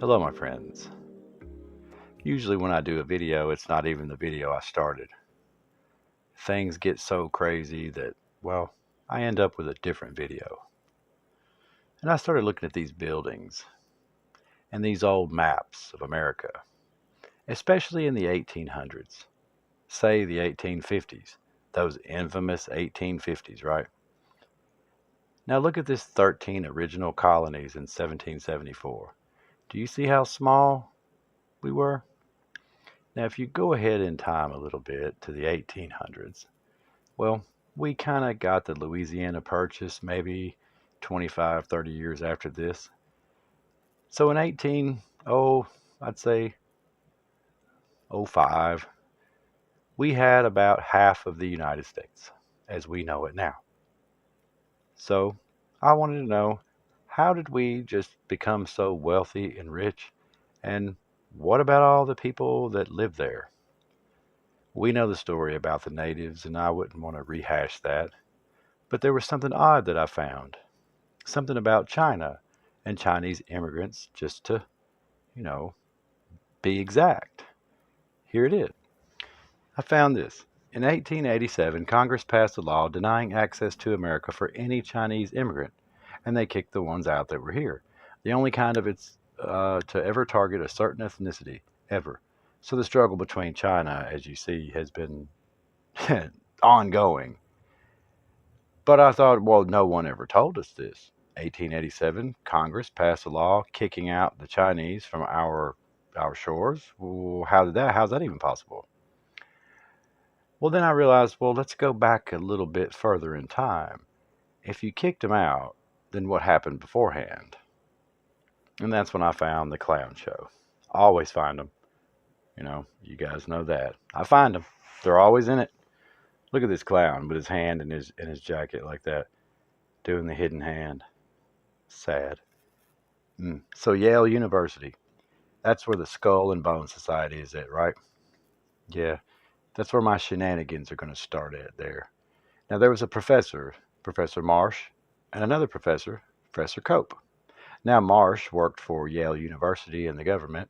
Hello, my friends. Usually, when I do a video, it's not even the video I started. Things get so crazy that, well, I end up with a different video. And I started looking at these buildings and these old maps of America, especially in the 1800s, say the 1850s, those infamous 1850s, right? Now, look at this 13 original colonies in 1774. Do you see how small we were? Now, if you go ahead in time a little bit to the 1800s, well, we kind of got the Louisiana Purchase maybe 25, 30 years after this. So in I'd say '05, we had about half of the United States as we know it now. So I wanted to know, how did we just become so wealthy and rich? And what about all the people that live there? We know the story about the natives, and I wouldn't want to rehash that. But there was something odd that I found. Something about China and Chinese immigrants, just to, you know, be exact. Here it is. I found this. In 1887, Congress passed a law denying access to America for any Chinese immigrant, and they kicked the ones out that were here. The only kind of it's to ever target a certain ethnicity, ever. So the struggle between China, as you see, has been ongoing. But I thought, well, no one ever told us this. 1887, Congress passed a law kicking out the Chinese from our shores. Well, how's that even possible? Well, then I realized, well, let's go back a little bit further in time. If you kicked them out, then what happened beforehand? And that's when I found the clown show. I always find them. You guys know that. I find them. They're always in it. Look at this clown with his hand in his jacket like that, doing the hidden hand. Sad. So Yale University, that's where the Skull and Bone Society is at, right? Yeah, that's where my shenanigans are going to start at there. Now there was a professor, Professor Marsh, and another professor, Professor Cope. Now Marsh worked for Yale University and the government,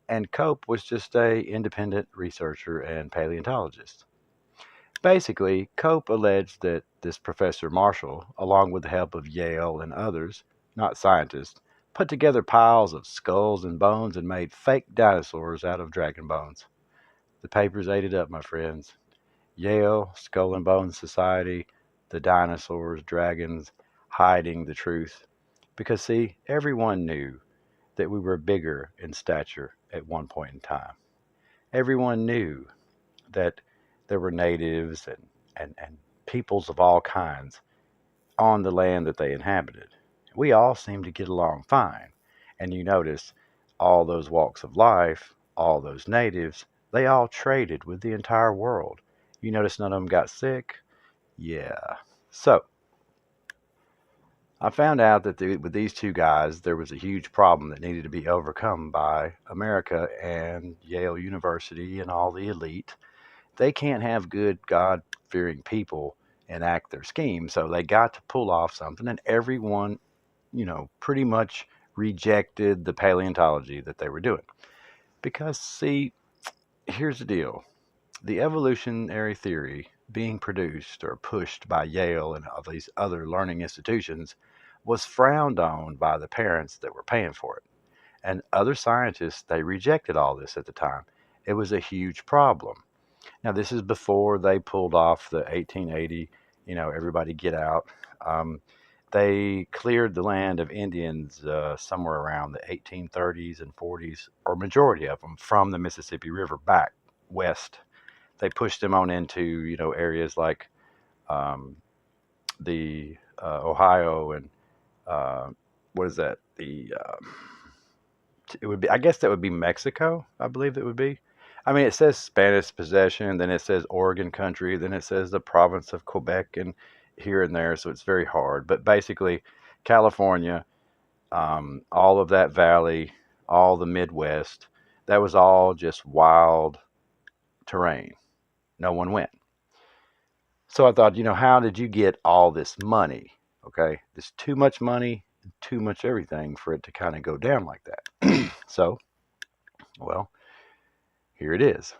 and Cope was just a independent researcher and paleontologist. Basically, Cope alleged that this Professor Marshall, along with the help of Yale and others, not scientists, put together piles of skulls and bones and made fake dinosaurs out of dragon bones. The papers ate it up, my friends. Yale, Skull and Bones Society, the dinosaurs, dragons, hiding the truth. Because, see, everyone knew that we were bigger in stature at one point in time. Everyone knew that there were natives and peoples of all kinds on the land that they inhabited. We all seemed to get along fine. And you notice all those walks of life, all those natives, they all traded with the entire world. You notice none of them got sick? Yeah. So, I found out that with these two guys, there was a huge problem that needed to be overcome by America and Yale University and all the elite. They can't have good, God fearing people enact their scheme, so they got to pull off something, and everyone, pretty much rejected the paleontology that they were doing. Because, see, here's the deal, the evolutionary theory being produced or pushed by Yale and all these other learning institutions was frowned on by the parents that were paying for it. And other scientists, they rejected all this at the time. It was a huge problem. Now, this is before they pulled off the 1880, everybody get out. They cleared the land of Indians somewhere around the 1830s and 40s, or majority of them, from the Mississippi River back west. They pushed them on into, areas like the Ohio and what is that? It would be, I guess that would be Mexico, I believe that would be. I mean, it says Spanish possession, then it says Oregon country, then it says the province of Quebec, and here and there, so it's very hard. But basically, California, all of that valley, all the Midwest, that was all just wild terrain. No one went. So I thought, how did you get all this money? Okay, there's too much money too much everything for it to kind of go down like that. So, well, here it is.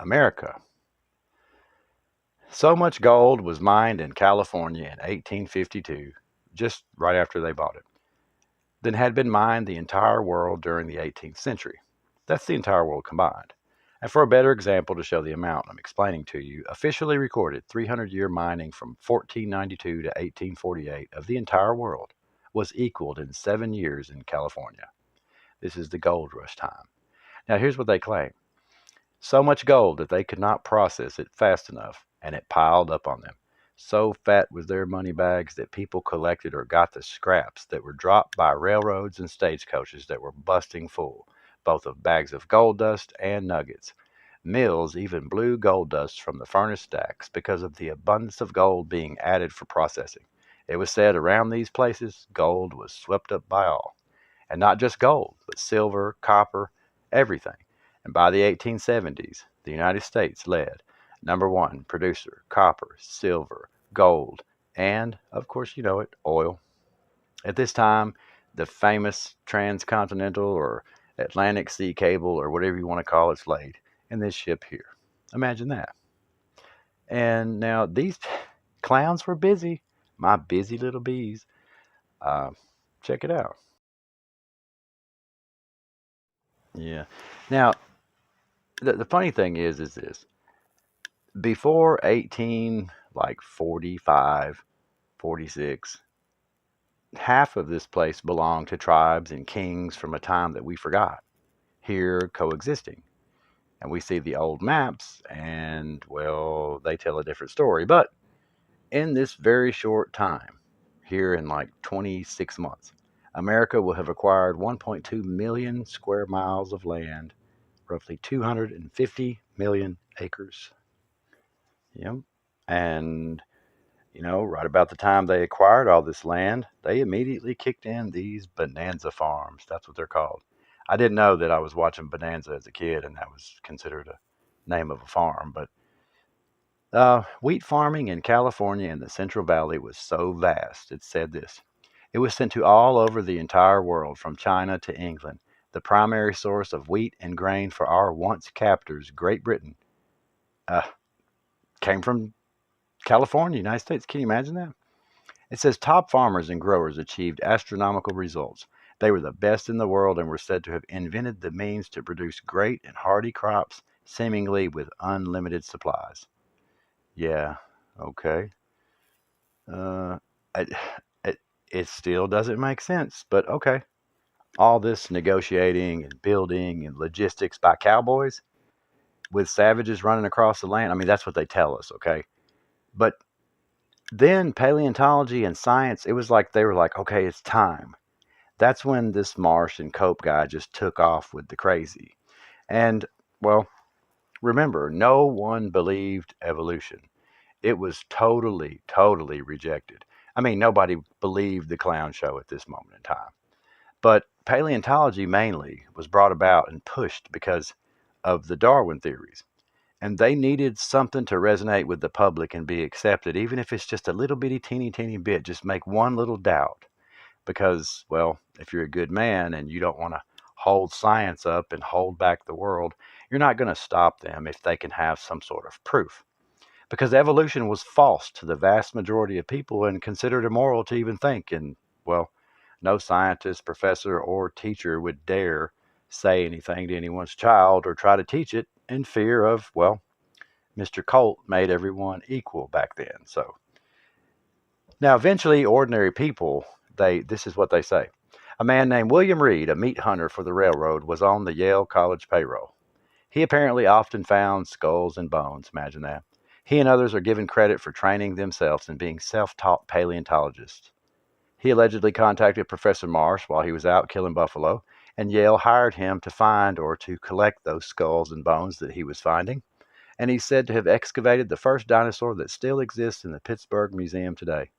America. So much gold was mined in California in 1852, just right after they bought it, than had been mined the entire world during the 18th century. That's the entire world combined. And for a better example to show the amount I'm explaining to you, officially recorded 300-year mining from 1492 to 1848 of the entire world was equaled in 7 years in California. This is the gold rush time. Now, here's what they claim. So much gold that they could not process it fast enough, and it piled up on them. So fat was their money bags that people collected or got the scraps that were dropped by railroads and stagecoaches that were busting full, both of bags of gold dust and nuggets. Mills even blew gold dust from the furnace stacks because of the abundance of gold being added for processing. It was said around these places gold was swept up by all. And not just gold, but silver, copper, everything. And by the 1870s, the United States led number one producer, copper, silver, gold, and, of course, you know it, oil. At this time, the famous transcontinental or Atlantic Sea cable, or whatever you want to call it, is laid in this ship here. Imagine that. And now these clowns were busy, my busy little bees. Uh, Check it out. Yeah. Now, the funny thing is this: before 18, like 45, 46, half of this place belonged to tribes and kings from a time that we forgot, here coexisting. And we see the old maps, and well, they tell a different story. But in this very short time, here in like 26 months, America will have acquired 1.2 million square miles of land, roughly 250 million acres. Yep. And, right about the time they acquired all this land, they immediately kicked in these bonanza farms. That's what they're called. I didn't know that I was watching Bonanza as a kid and that was considered a name of a farm. But wheat farming in California in the Central Valley was so vast, it said this. It was sent to all over the entire world, from China to England. The primary source of wheat and grain for our once captors, Great Britain, uh, came from California, United States. Can you imagine that? It says top farmers and growers achieved astronomical results. They were the best in the world and were said to have invented the means to produce great and hardy crops, seemingly with unlimited supplies. Yeah, okay. Uh, it, it still doesn't make sense, but okay. All this negotiating and building and logistics by cowboys with savages running across the land. I mean, that's what they tell us, okay? But then paleontology and science, it was like they were like, okay, it's time. That's when this Marsh and Cope guy just took off with the crazy. And, well, remember, no one believed evolution. It was totally, totally rejected. I mean, nobody believed the clown show at this moment in time. But paleontology mainly was brought about and pushed because of the Darwin theories. And they needed something to resonate with the public and be accepted, even if it's just a little bitty, teeny, teeny bit. Just make one little doubt. Because, well, if you're a good man and you don't want to hold science up and hold back the world, you're not going to stop them if they can have some sort of proof. Because evolution was false to the vast majority of people and considered immoral to even think. And, well, no scientist, professor, or teacher would dare say anything to anyone's child or try to teach it in fear of, well, Mr. Colt made everyone equal back then. So now eventually ordinary people, this is what they say. A man named William Reed, a meat hunter for the railroad, was on the Yale College payroll. He apparently often found skulls and bones. Imagine that. He and others are given credit for training themselves and being self-taught paleontologists. He allegedly contacted Professor Marsh while he was out killing buffalo, and Yale hired him to find or to collect those skulls and bones that he was finding. And he's said to have excavated the first dinosaur that still exists in the Pittsburgh Museum today.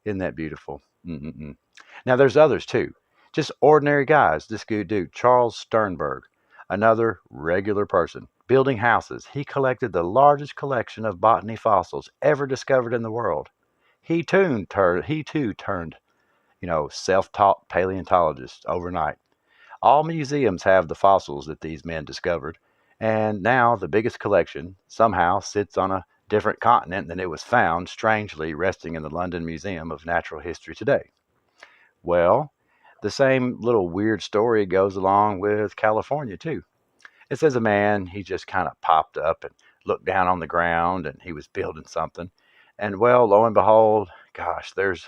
Isn't that beautiful? Mm-mm-mm. Now, there's others too. Just ordinary guys. This good dude, Charles Sternberg, another regular person, building houses. He collected the largest collection of botany fossils ever discovered in the world. He too turned self-taught paleontologists overnight. All museums have the fossils that these men discovered, and now the biggest collection somehow sits on a different continent than it was found, strangely resting in the London Museum of Natural History today. Well, the same little weird story goes along with California, too. It says a man, he just kind of popped up and looked down on the ground and he was building something. And well, lo and behold, gosh, there's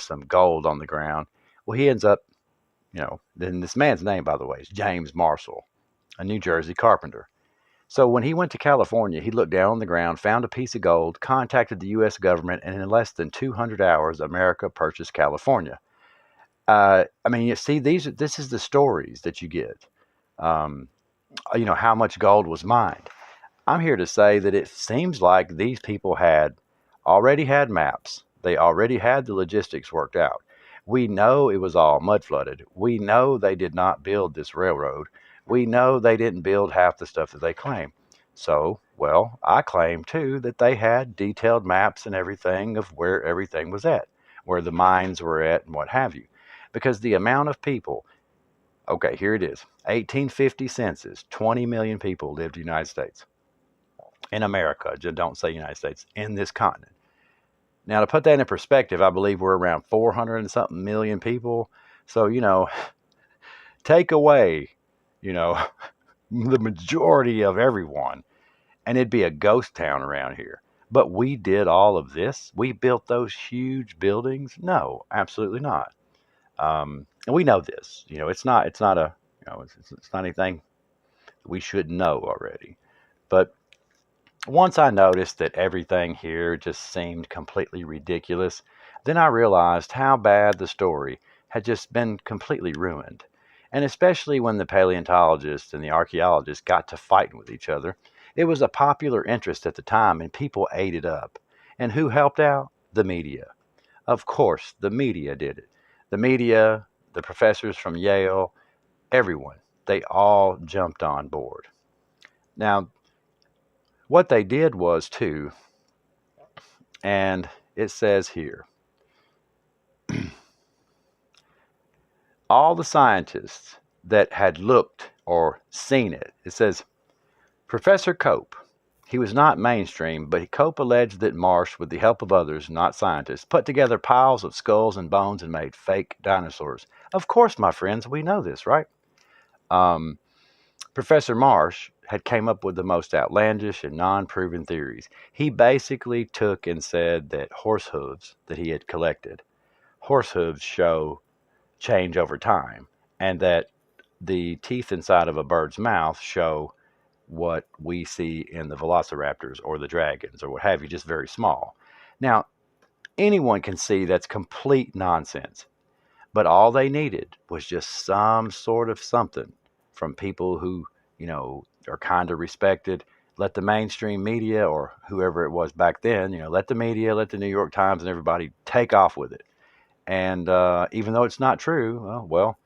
some gold on the ground. Well, he ends up, then this man's name, by the way, is James Marshall, a New Jersey carpenter. So when he went to California, he looked down on the ground, found a piece of gold, contacted the U.S. government, and in less than 200 hours, America purchased California. I mean, you see, this is the stories that you get. Um, how much gold was mined. I'm here to say that it seems like these people already had maps. They already had the logistics worked out. We know it was all mud flooded. We know they did not build this railroad. We know they didn't build half the stuff that they claim. So, well, I claim too that they had detailed maps and everything of where everything was at, where the mines were at, and what have you. Because the amount of people, okay, here it is 1850 census, 20 million people lived in the United States. In America, just don't say United States, in this continent. Now, to put that in perspective, I believe we're around 400 and something million people. So, take away, you know, the majority of everyone, and it'd be a ghost town around here. But we did all of this. We built those huge buildings. No, absolutely not. And we know this. It's not a, it's not anything we should know already. But once I noticed that everything here just seemed completely ridiculous, then I realized how bad the story had just been completely ruined. And especially when the paleontologists and the archaeologists got to fighting with each other, it was a popular interest at the time and people ate it up. And who helped out? The media. Of course, the media did it. The media, the professors from Yale, everyone, they all jumped on board. Now, what they did was too, and it says here, all the scientists that had looked or seen it, it says, Professor Cope, he was not mainstream, but Cope alleged that Marsh, with the help of others, not scientists, put together piles of skulls and bones and made fake dinosaurs. Of course, my friends, we know this, right? Um, Professor Marsh had came up with the most outlandish and non-proven theories. He basically took and said that horse hooves that he had collected, horse hooves show change over time, and that the teeth inside of a bird's mouth show what we see in the velociraptors or the dragons or what have you, just very small. Now, anyone can see that's complete nonsense. But all they needed was just some sort of something from people who, are kind of respected. Let the mainstream media or whoever it was back then, let the media, let the New York Times and everybody take off with it. And even though it's not true, well,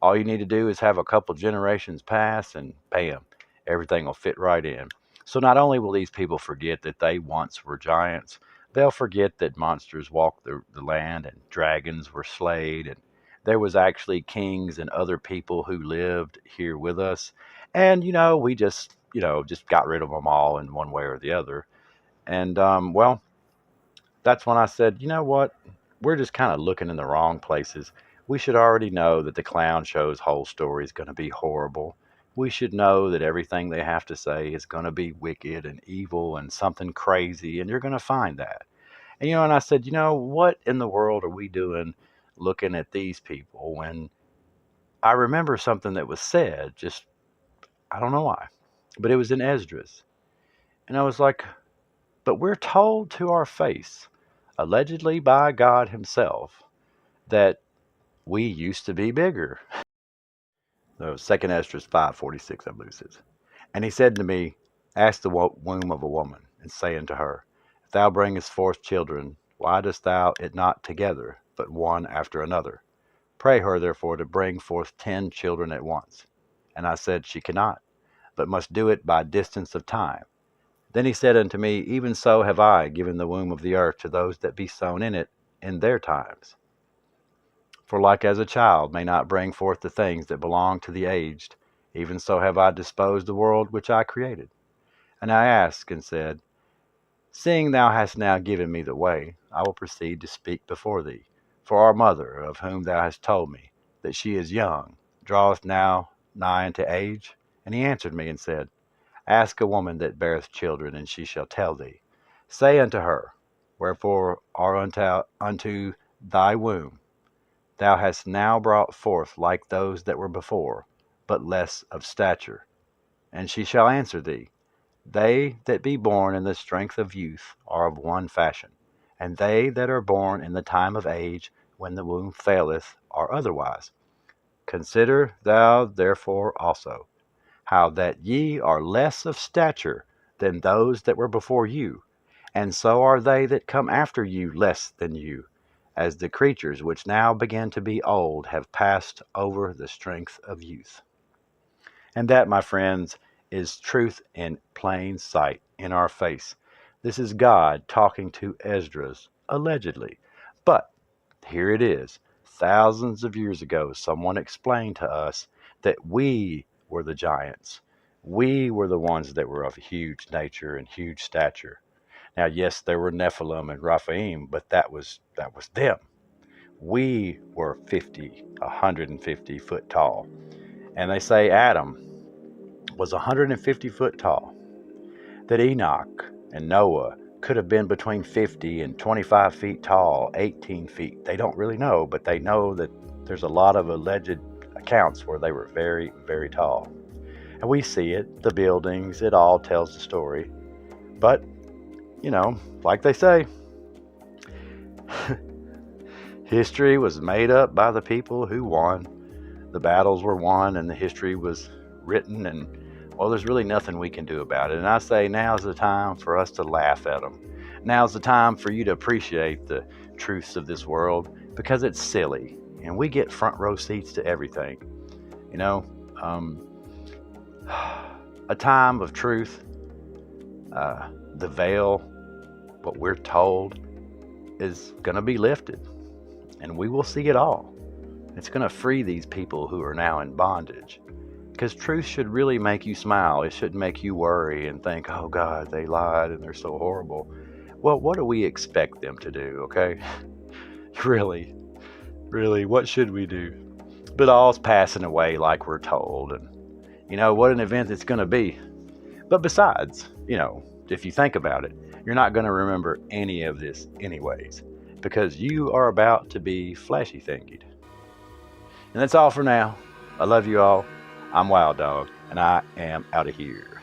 all you need to do is have a couple generations pass and bam, everything will fit right in. So not only will these people forget that they once were giants, they'll forget that monsters walked the land and dragons were slayed and there was actually kings and other people who lived here with us. And, we just got rid of them all in one way or the other. And, well, that's when I said, you know what? We're just kind of looking in the wrong places. We should already know that the clown show's whole story is going to be horrible. We should know that everything they have to say is going to be wicked and evil and something crazy, and you're going to find that. And I said, what in the world are we doing looking at these people when I remember something that was said, just, I don't know why, but it was in Esdras. And I was like, but we're told to our face, allegedly by God Himself, that we used to be bigger. So Second Esdras 5:46, I believe it says. And he said to me, Ask the womb of a woman, and say unto her, If thou bringest forth children, why dost thou it not together, but one after another? Pray her therefore to bring forth 10 children at once. And I said, She cannot, but must do it by distance of time. Then he said unto me, Even so have I given the womb of the earth to those that be sown in it in their times. For like as a child may not bring forth the things that belong to the aged, even so have I disposed the world which I created. And I asked and said, Seeing thou hast now given me the way, I will proceed to speak before thee. For our mother, of whom thou hast told me, that she is young, draweth now nigh unto age. And he answered me and said, Ask a woman that beareth children, and she shall tell thee. Say unto her, Wherefore are unto thy womb thou hast now brought forth like those that were before, but less of stature. And she shall answer thee, They that be born in the strength of youth are of one fashion, and they that are born in the time of age, when the womb faileth, are otherwise. Consider thou therefore also, how that ye are less of stature than those that were before you, and so are they that come after you less than you, as the creatures which now begin to be old have passed over the strength of youth. And that, my friends, is truth in plain sight, in our face. This is God talking to Esdras, allegedly. But here it is. Thousands of years ago, someone explained to us that we were the giants. We were the ones that were of huge nature and huge stature. Now, yes, there were Nephilim and Raphaim, but that was them. We were 50, 150 foot tall. And they say Adam was 150 foot tall, that Enoch and Noah could have been between 50 and 25 feet tall, 18 feet. They don't really know, but they know that there's a lot of alleged accounts where they were very, very tall. And we see it, the buildings, it all tells the story. But, like they say, history was made up by the people who won. The battles were won and the history was written, and well, there's really nothing we can do about it. And I say now's the time for us to laugh at them. Now's the time for you to appreciate the truths of this world, because it's silly and we get front row seats to everything. A time of truth, the veil, what we're told, is going to be lifted, and we will see it all. It's going to free these people who are now in bondage. Because truth should really make you smile. It shouldn't make you worry and think, oh God, they lied and they're so horrible. Well, what do we expect them to do, okay? Really, what should we do? But all's passing away like we're told. And, what an event it's going to be. But besides, if you think about it, you're not going to remember any of this anyways, because you are about to be flashy thingied. And that's all for now. I love you all. I'm Wild Dog, and I am out of here.